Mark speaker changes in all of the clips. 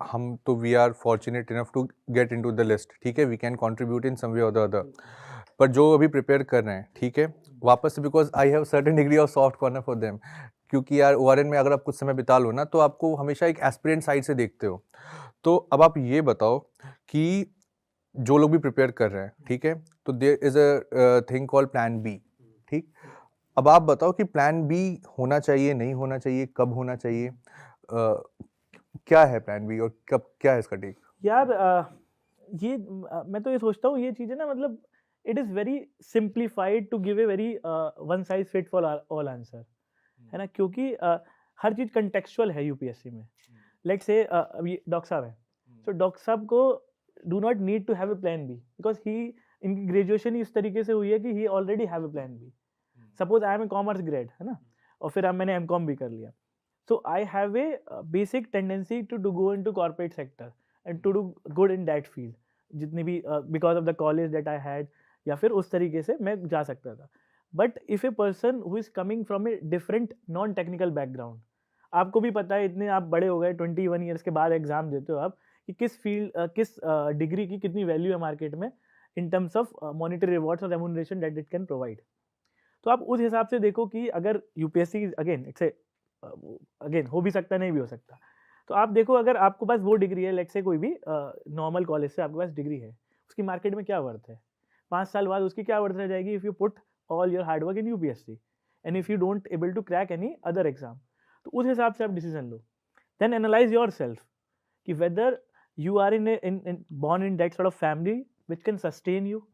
Speaker 1: हम तो we are fortunate enough to get into the list, ठीक है, we can contribute in some way और द अदर। पर जो अभी प्रिपेयर कर रहे हैं, ठीक है, वापस से because I have certain degree of soft corner for them, क्योंकि यार ओआरएन में अगर आप कुछ समय बिता लो ना तो आपको हमेशा एक एस्पिरेंट साइड से देखते हो। तो अब आप ये बताओ कि जो लोग भी प्रिपेयर कर रहे हैं, ठीक है, तो there is a thing called plan B, ठीक। अब आप बताओ कि प्लान बी होना चाहिए, नहीं होना चाहिए, कब होना चाहिए, क्या है प्लान बी और कब, क्या है इसका टेक?
Speaker 2: यार मैं तो ये सोचता हूँ ये चीज़ें ना, मतलब it is very simplified to give a very one size fit for all answer, है ना? क्योंकि हर चीज़ कंटेक्चुअल है यूपीएससी में। लेट्स से अभी डॉक्टर साहब हैं, तो डॉक्टर साहब को do not need to have a plan B, because he इनकी ग्रेजुएशन ही इस तरीके से हुई है कि he already have a plan B. Suppose I am a commerce grad, है ना? और फिर अब मैंने एमकॉम भी कर लिया। So I have a basic tendency to go into corporate sector and to do good in that field, जितनी भी because of the college that I had, या फिर उस तरीके से मैं जा सकता था। But if a person who is coming from a different non technical background, आपको भी पता है इतने आप बड़े हो गए, 21 ईयर्स के बाद एग्जाम देते हो आप, कि किस फील्ड किस डिग्री की कितनी वैल्यू है मार्केट में in terms of monetary rewards और remuneration that it can provide. तो आप उस हिसाब से देखो कि अगर UPSC again it's a again हो भी सकता है, नहीं भी हो सकता। तो आप देखो अगर आपके पास वो डिग्री है, लेट्स से कोई भी नॉर्मल कॉलेज से आपके पास डिग्री है, उसकी मार्केट में क्या वर्थ है? 5 साल बाद उसकी क्या वर्थ रह जाएगी if you put all your hard work in UPSC and if you don't able to crack any other exam. तो उस हिसाब से आप डिसीजन लो। देन एनालाइज योरसेल्फ कि whether you are in born in that sort of family which can sustain you,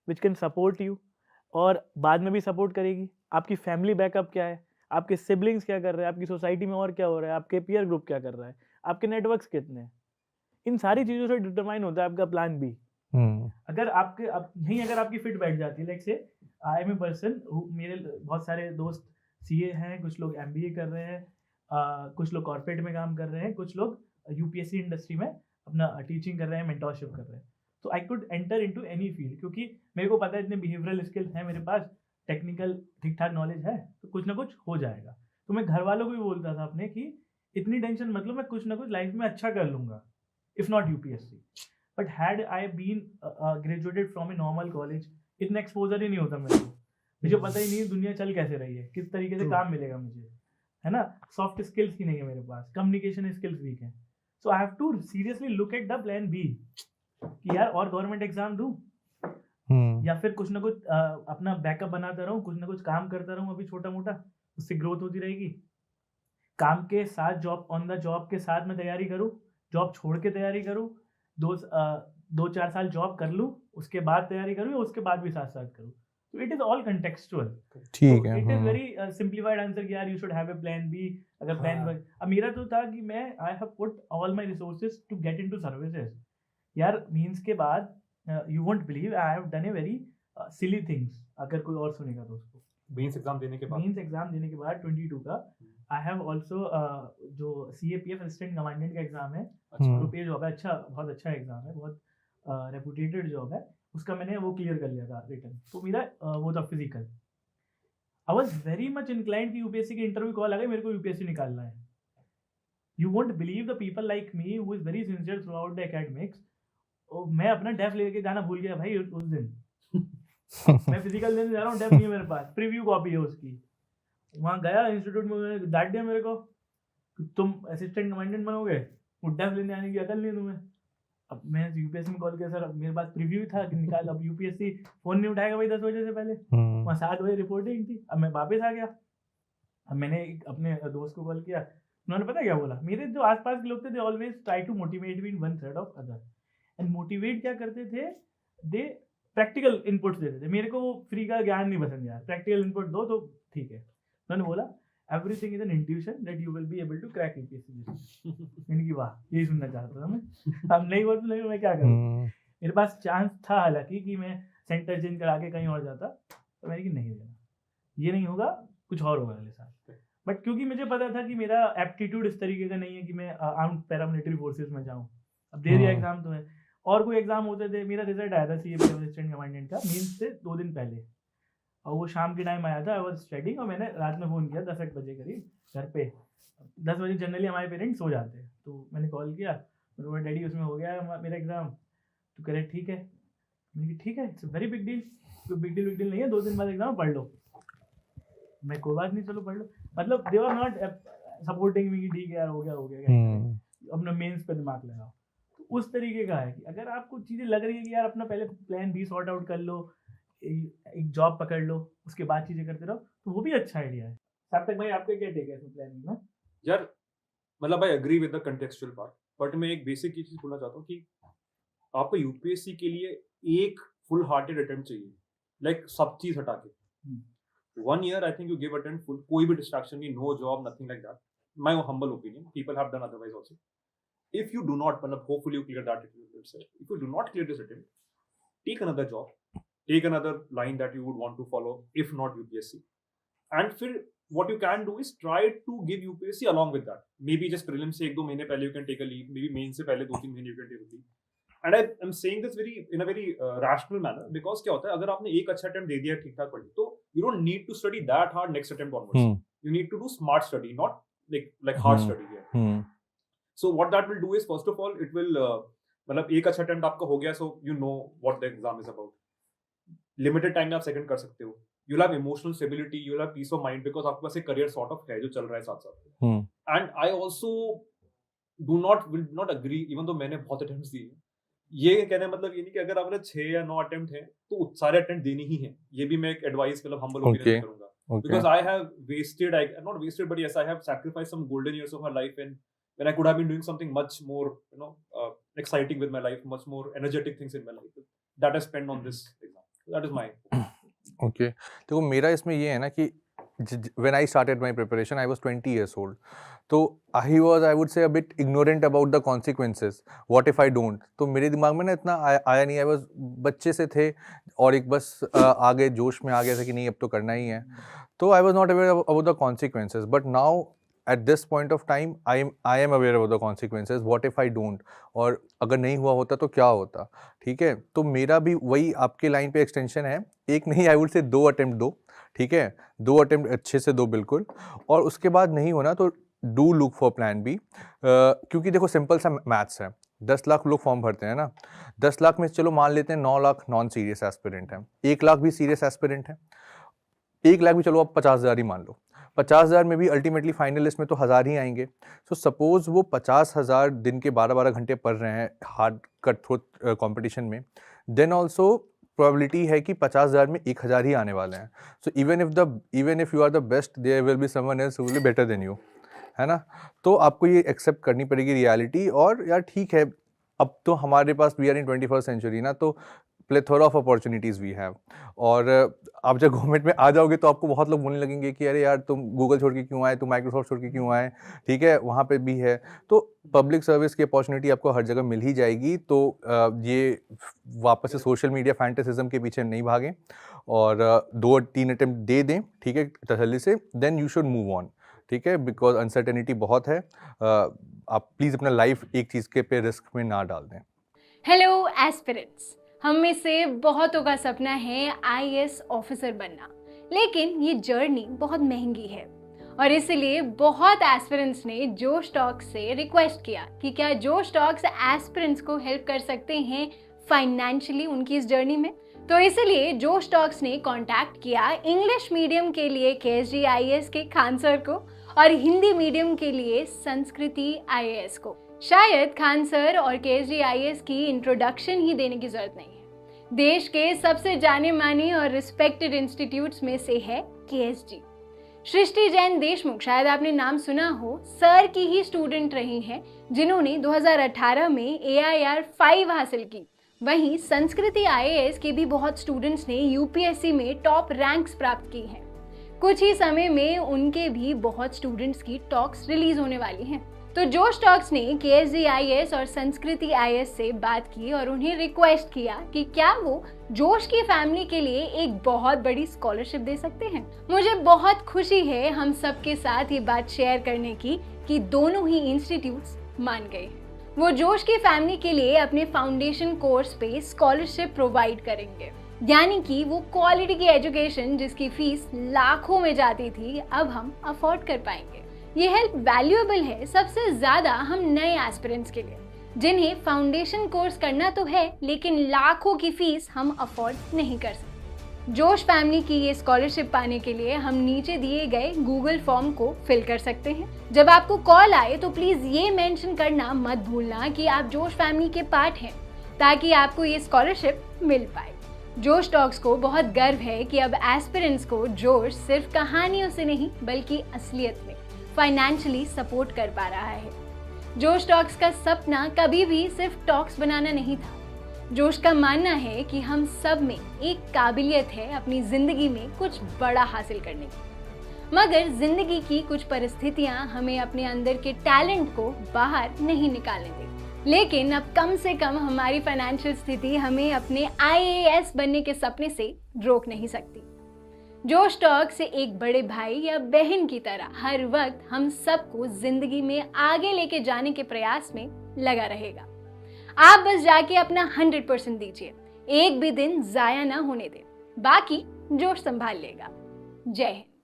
Speaker 2: which can support you, और बाद में भी सपोर्ट करेगी। आपकी फैमिली बैकअप क्या है? आपके सिबलिंग्स क्या कर रहे हैं? आपकी सोसाइटी में और क्या हो रहा है? आपके पीयर ग्रुप क्या कर रहा है? आपके नेटवर्क्स कितने हैं? इन सारी चीज़ों से डिटरमाइन होता है आपका प्लान बी। अगर आपके अगर आपकी फिट बैठ जाती है, लाइक से आई एम ए पर्सन, मेरे बहुत सारे दोस्त सीए हैं, कुछ लोग एमबीए कर रहे हैं, कुछ लोग कॉर्पोरेट में काम कर रहे हैं, कुछ लोग यूपीएससी इंडस्ट्री में अपना टीचिंग कर रहे हैं, मेंटोरशिप कर रहे हैं। तो I could enter into any field, क्योंकि मेरे को पता है इतने बिहेवियरल स्किल्स हैं मेरे पास, टेक्निकल ठीक ठाक नॉलेज है, तो कुछ ना कुछ हो जाएगा। तो मैं घर वालों को भी बोलता था अपने कि इतनी टेंशन मतलब मैं कुछ ना कुछ लाइफ में अच्छा कर लूंगा, if not UPSC. But had I been graduated from a normal college, इतना एक्सपोजर ही नहीं होता मेरे को, मुझे पता ही नहीं दुनिया चल कैसे रही है, किस तरीके से काम मिलेगा मुझे, है ना? सॉफ्ट स्किल्स ही नहीं है मेरे पास, कम्युनिकेशन स्किल्स वीक है। So I have to seriously look at the plan B कि यार और गवर्नमेंट एग्जाम दूं, या फिर कुछ ना कुछ अपना बैकअप बनाता रहूं, कुछ ना कुछ काम करता रहूं अभी छोटा मोटा, उससे ग्रोथ होती रहेगी। काम के साथ जॉब, ऑन द जॉब के साथ मैं तैयारी करूँ, जॉब छोड़ के तैयारी करूँ, 2-4 साल जॉब कर लूँ, उसके बाद तैयारी करूँ, या उसके बाद भी साथ-साथ करूँ। तो इट इज़ ऑल कॉन्टेक्सचुअल।
Speaker 1: ठीक
Speaker 2: तो
Speaker 1: है।
Speaker 2: It is very simplified answer कि यार you should have a plan B. अगर प्लान ब अब मेरा तो था कि मैं I have put all my resources to get into services. यार मीन्स के बाद you won't believe I have done a very silly things, अगर कोई और सुनेगा तो उसको।
Speaker 3: मेंस एग्जाम देने के बाद
Speaker 2: मेंस एग्जाम देने के बाद 22 का आई हैव ऑल्सो जो सीएपीएफ असिस्टेंट कमांडेंट का एग्जाम है, ग्रुप ए जॉब है, अच्छा बहुत अच्छा एग्जाम है, बहुत रेपुटेटेड जॉब है, उसका मैंने वो क्लियर कर लिया था रिटन। तो मेरा वो था physical. I was very much inclined कि यूपीएससी की इंटरव्यू कॉल आ गई, मेरे को यूपीएससी निकालना है। You won't believe the people like me who is very sincere through out the academics. मैं अपना डेफ लेके जाना भूल गया भाई उस दिन। मैं फिजिकल देने जा रहा हूँ, डेफ नहीं है मेरे पास, प्रीव्यू कॉपी है उसकी। वहाँ गया इंस्टीट्यूट में, उन्होंने डांट दिया मेरे को कि तुम असिस्टेंट कमांडेंट बनोगे, वो डेफ लेने आने की अकल नहीं है तुम्हें। अब मैं यूपीएससी में कॉल किया, सर मेरे पास प्रीव्यू था कि निकाल। अब यूपीएससी फोन नहीं उठाएगा भाई 10 बजे से पहले, वहाँ 7 बजे रिपोर्टिंग थी। अब मैं वापस आ गया। अब मैंने अपने दोस्त को कॉल किया, उन्होंने पता क्या बोला, मेरे जो आसपास के लोग थे they always try to motivate me in one thread of other. And motivate क्या करते थे, दे प्रैक्टिकल इनपुट्स देते थे। मेरे को फ्री का ज्ञान नहीं पसंद यार, प्रैक्टिकल इनपुट दो तो ठीक है। उन्होंने बोला everything is an intuition that you will be able to crack UPSC. मैंने की वाह, यही सुनना चाहता था मैं। अब नहीं हुआ तो नहीं, मैं क्या करूँ। मेरे पास चांस था हालांकि कि मैं सेंटर चेंज करा के कहीं और जाता, तो मैंने कि नहीं देना, ये नहीं होगा, कुछ और होगा अगले साल। बट क्योंकि मुझे पता था कि मेरा एप्टीट्यूड इस तरीके का नहीं है कि मैं आर्म्ड पैरामिलिट्री फोर्सेस में जाऊँ। अब दे दिया एग्जाम तो है, और कोई एग्जाम होते थे। मेरा रिजल्ट आया था सीएपीएफ असिस्टेंट कमांडेंट का मेंस से 2 दिन पहले, और वो शाम के टाइम आया था। आई वाज स्टडीइंग, और मैंने रात में फ़ोन किया 10 एक बजे करीब घर पे। 10 बजे जनरली हमारे पेरेंट्स सो जाते हैं, तो मैंने कॉल किया, मैंने बोला डैडी उसमें हो गया मेरा एग्जाम, तो कह रहे ठीक है। मैंने कहा ठीक है, इट्स वेरी बिग डील, कोई बिग डील नहीं है, 2 दिन बाद एग्जाम, पढ़ लो। मैं कोई बात नहीं, चलो पढ़ लो। मतलब they are not supporting me कि ठीक है यार, हो गया क्या अपना मेंस पे दिमाग लगाओ। तो उस तरीके का है कि अगर आपको चीज़ें लग रही है कि यार अपना पहले प्लान बी सॉर्ट आउट कर लो, एक जॉब पकड़ लो, उसके बाद चीज़ें करते रहो, तो वो भी अच्छा आइडिया है। सार्थक भाई आपका क्या टेक है इसमें प्लानिंग में?
Speaker 3: यार मतलब I agree with the contextual part, but मैं एक बेसिक चीज बोलना चाहता हूँ कि आपको यूपीएससी के लिए एक फुल हार्टेड अटेम्प्ट चाहिए, लाइक सब चीज हटा के 1 year I think you give attempt full, कोई भी डिस्ट्रैक्शन नहीं, no job, nothing like that, my humble opinion, people have done otherwise also. If you do not, मतलब hopefully you clear that attempt, if you do not clear this attempt, take another job, take another line that you would want to follow, if not UPSC, and फिर what you can do is try to give UPSC along with that. Maybe just prelims से 1-2 महीने पहले you can take a leave, maybe main से पहले 2-3 महीने you can take a leave. And I'm saying this in a very rational manner, because क्या होता है, अगर आपने एक अच्छा attempt दे दिया ठीक ठाक पढ़ी, तो you don't need to study that hard next attempt onwards. You need to do smart study, not like hard study here. So what that will do is, first of all, it will मतलब एक अच्छा attempt आपका हो गया, so you know what the exam is about. Limited time में आप second कर सकते हो. You'll have emotional stability, you'll have peace of mind, because आपके पास एक career sort of है जो चल रहा है साथ साथ. And I also will not agree, even though मैंने बहुत attempts दिए, ये कहने मतलब ये नहीं कि अगर आपने 6 या 9 अटेम्प्ट हैं तो सारे अटेम्प्ट देने ही हैं, ये भी मैं एक एडवाइस मतलब हम्बल ओपिनियन करूंगा, because I have wasted, not wasted, but yes, I have sacrificed some golden years of my life when I could have been doing something much more, exciting with my life, much more energetic things in my life that I spent on this exam. That is my
Speaker 1: okay. देखो मेरा इसमें ये है ना कि when I started my preparation, I was 20 years old. तो I would say a bit ignorant about the consequences. What if I don't? तो मेरे दिमाग में ना इतना आया नहीं, I was बच्चे से थे और एक बस आगे जोश में आ गया था कि नहीं अब तो करना ही है, तो I was not aware about the consequences. But now at this point of time, I am aware about the consequences. What if I don't? और अगर नहीं हुआ होता तो क्या होता, ठीक है? तो मेरा भी वही आपके लाइन पे एक्सटेंशन है, एक नहीं, I would say 2 अटेम्प्ट दो, ठीक है? 2 अटेम्प्ट अच्छे से दो बिल्कुल, और उसके बाद नहीं होना तो do look for plan B, क्योंकि देखो सिंपल सा मैथ्स है, 10 लाख लोग फॉर्म भरते हैं ना, 10 लाख में चलो मान लेते हैं 9 लाख नॉन सीरियस एस्पिरेंट हैं, 1 लाख भी सीरियस एस्पिरेंट है, 1 लाख भी चलो आप 50,000 ही मान लो, 50,000 में भी अल्टीमेटली फाइनल लिस्ट में तो 1000 ही आएंगे। सो सपोज वो 50,000 दिन के 12-12 घंटे पढ़ रहे हैं हार्ड कट थ्रू कंपटीशन में, देन ऑल्सो प्रोबेबिलिटी है कि 50,000 में 1,000 ही आने वाले हैं। So even if you are the best, there will be someone else who will be better than you, है ना? तो आपको ये एक्सेप्ट करनी पड़ेगी रियलिटी, और यार ठीक है, अब तो हमारे पास we are in 21st century ना, तो plethora of opportunities we have, और आप जब गवर्नमेंट में आ जाओगे तो आपको बहुत लोग बोलने लगेंगे कि अरे यार तुम गूगल छोड़ के क्यों आए, तुम माइक्रोसॉफ्ट छोड़ के क्यों आए, ठीक है? वहाँ पे भी है, तो पब्लिक सर्विस की अपॉर्चुनिटी आपको हर जगह मिल ही जाएगी। तो ये वापस से सोशल मीडिया फैंटेसिज्म के पीछे नहीं भागें, और 2-3 अटेम्प्ट दे दें, ठीक है, तसल्ली से, then you should move on, ठीक है? बिकॉज अनसर्टेनिटी बहुत है, आप प्लीज़ अपना लाइफ एक चीज़ के पे रिस्क में ना डाल दें।
Speaker 4: हेलो एस्पिरेंट्स, हम में से बहुतों का सपना है आईएएस ऑफिसर बनना, लेकिन ये जर्नी बहुत महंगी है, और इसलिए बहुत एस्पिरेंट्स ने जोश टॉक्स से रिक्वेस्ट किया कि क्या जोश टॉक्स एस्पिरेंट्स को हेल्प कर सकते हैं फाइनेंशियली उनकी इस जर्नी में। तो इसलिए जोश टॉक्स ने कांटेक्ट किया इंग्लिश मीडियम के लिए केएसजी आईएएस के खान सर को, और हिंदी मीडियम के लिए संस्कृति आईएएस को। शायद खान सर और केएसजी आईएएस की इंट्रोडक्शन ही देने की जरूरत नहीं है। देश के सबसे जाने माने और रिस्पेक्टेड इंस्टीट्यूट्स में से है केएसजी। सृष्टि जैन देशमुख, शायद आपने नाम सुना हो, सर की ही स्टूडेंट रही हैं, जिन्होंने 2018 में AIR 5 हासिल की। वहीं संस्कृति आईएएस के भी बहुत स्टूडेंट्स ने यूपीएससी में टॉप रैंक्स प्राप्त की हैं। कुछ ही समय में उनके भी बहुत स्टूडेंट्स की टॉक्स रिलीज होने वाली हैं। तो जोश टॉक्स ने केएसजी आईएएस और संस्कृति आईएएस से बात की और उन्हें रिक्वेस्ट किया कि क्या वो जोश की फैमिली के लिए एक बहुत बड़ी स्कॉलरशिप दे सकते हैं। मुझे बहुत खुशी है हम सबके साथ ये बात शेयर करने की कि दोनों ही इंस्टीट्यूट्स मान गए। वो जोश की फैमिली के लिए अपने फाउंडेशन कोर्स पे स्कॉलरशिप प्रोवाइड करेंगे, यानी कि वो क्वालिटी की एजुकेशन जिसकी फीस लाखों में जाती थी, अब हम अफोर्ड कर पाएंगे। ये हेल्प वैल्यूएबल है सबसे ज़्यादा हम नए एस्पिरेंट्स के लिए, जिन्हें फाउंडेशन कोर्स करना तो है लेकिन लाखों की फीस हम अफोर्ड नहीं कर सकते। जोश फैमिली की ये स्कॉलरशिप पाने के लिए हम नीचे दिए गए गूगल फॉर्म को फिल कर सकते हैं। जब आपको कॉल आए तो प्लीज ये मेंशन करना मत भूलना कि आप जोश फैमिली के पार्ट हैं, ताकि आपको ये स्कॉलरशिप मिल पाए। जोश टॉक्स को बहुत गर्व है कि अब एस्पिरेंट्स को जोश सिर्फ कहानियों से नहीं बल्कि असलियत में फाइनेंशियली सपोर्ट कर पा रहा है। जोश टॉक्स का सपना कभी भी सिर्फ टॉक्स बनाना नहीं था। जोश का मानना है कि हम सब में एक काबिलियत है अपनी जिंदगी में कुछ बड़ा हासिल करने की, मगर जिंदगी की कुछ परिस्थितियां हमें अपने अंदर के टैलेंट को बाहर नहीं निकालने देती। लेकिन अब कम से कम हमारी फाइनेंशियल स्थिति हमें अपने IAS बनने के सपने से रोक नहीं सकती। जोश टॉक से एक बड़े भाई या बहन की तरह हर वक्त हम सबको जिंदगी में आगे लेके जाने के प्रयास में लगा रहेगा। आप बस जाके अपना 100% दीजिए, एक भी दिन जाया ना होने दें, बाकी जोश संभाल लेगा। जय हिंद।